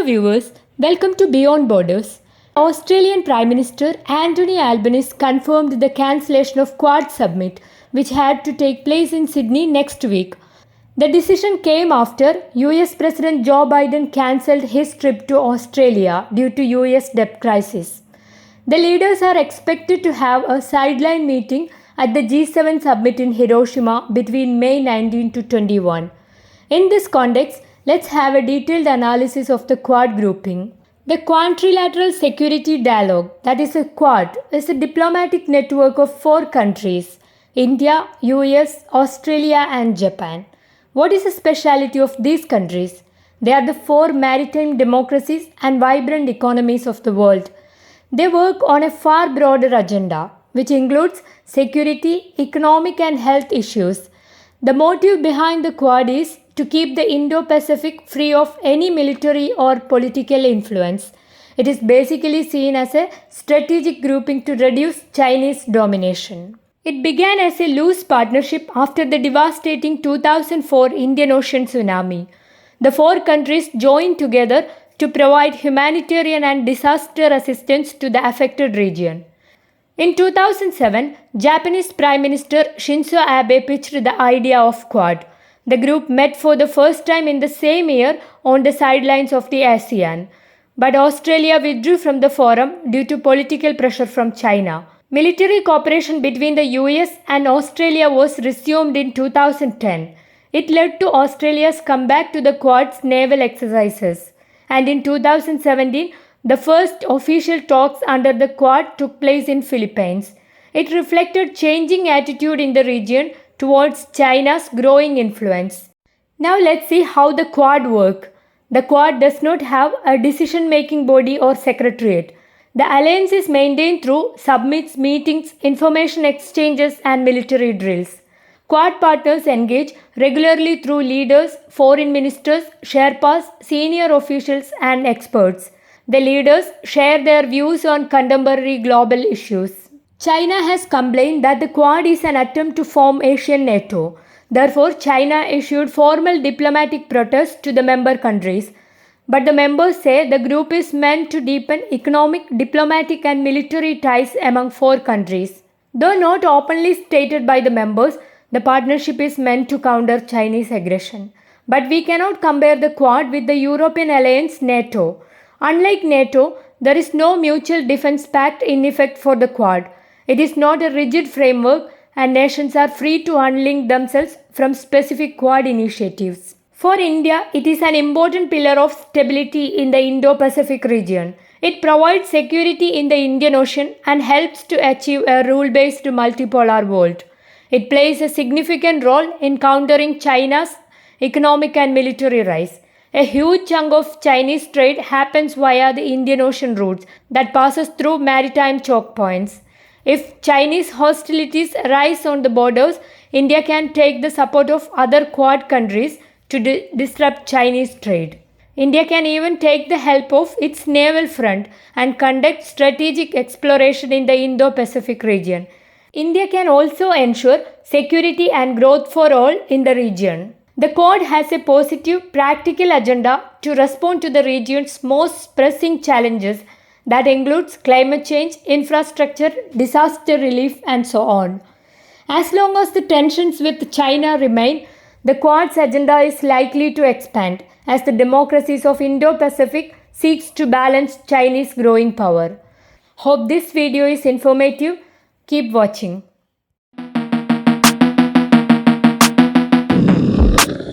Hello viewers, welcome to Beyond Borders. Australian Prime Minister Anthony Albanese confirmed the cancellation of Quad Summit, which had to take place in Sydney next week. The decision came after US President Joe Biden cancelled his trip to Australia due to US debt crisis. The leaders are expected to have a sideline meeting at the G7 summit in Hiroshima between May 19 to 21. In this context, let's have a detailed analysis of the Quad grouping. The Quadrilateral Security Dialogue, that is a Quad, is a diplomatic network of 4 countries: India, US, Australia and Japan. What is the speciality of these countries? They are the 4 maritime democracies and vibrant economies of the world. They work on a far broader agenda, which includes security, economic and health issues. The motive behind the Quad is to keep the Indo-Pacific free of any military or political influence. It is basically seen as a strategic grouping to reduce Chinese domination. It began as a loose partnership after the devastating 2004 Indian Ocean tsunami. The 4 countries joined together to provide humanitarian and disaster assistance to the affected region. In 2007, Japanese Prime Minister Shinzo Abe pitched the idea of Quad. The group met for the first time in the same year on the sidelines of the ASEAN. But Australia withdrew from the forum due to political pressure from China. Military cooperation between the US and Australia was resumed in 2010. It led to Australia's comeback to the Quad's naval exercises. And in 2017, the first official talks under the Quad took place in Philippines. It reflected changing attitude in the region towards China's growing influence. Now let's see how the Quad work. The Quad does not have a decision-making body or secretariat. The alliance is maintained through summits, meetings, information exchanges and military drills. Quad partners engage regularly through leaders, foreign ministers, Sherpas, senior officials and experts. The leaders share their views on contemporary global issues. China has complained that the Quad is an attempt to form Asian NATO. Therefore, China issued formal diplomatic protests to the member countries. But the members say the group is meant to deepen economic, diplomatic and military ties among 4 countries. Though not openly stated by the members, the partnership is meant to counter Chinese aggression. But we cannot compare the Quad with the European alliance NATO. Unlike NATO, there is no mutual defense pact in effect for the Quad. It is not a rigid framework and nations are free to unlink themselves from specific Quad initiatives. For India, it is an important pillar of stability in the Indo-Pacific region. It provides security in the Indian Ocean and helps to achieve a rule-based multipolar world. It plays a significant role in countering China's economic and military rise. A huge chunk of Chinese trade happens via the Indian Ocean routes that passes through maritime choke points. If Chinese hostilities rise on the borders, India can take the support of other Quad countries to disrupt Chinese trade. India can even take the help of its naval front and conduct strategic exploration in the Indo-Pacific region. India can also ensure security and growth for all in the region. The Quad has a positive, practical agenda to respond to the region's most pressing challenges that includes climate change, infrastructure, disaster relief and so on. As long as the tensions with China remain, the Quad's agenda is likely to expand as the democracies of Indo-Pacific seeks to balance Chinese growing power. Hope this video is informative. Keep watching.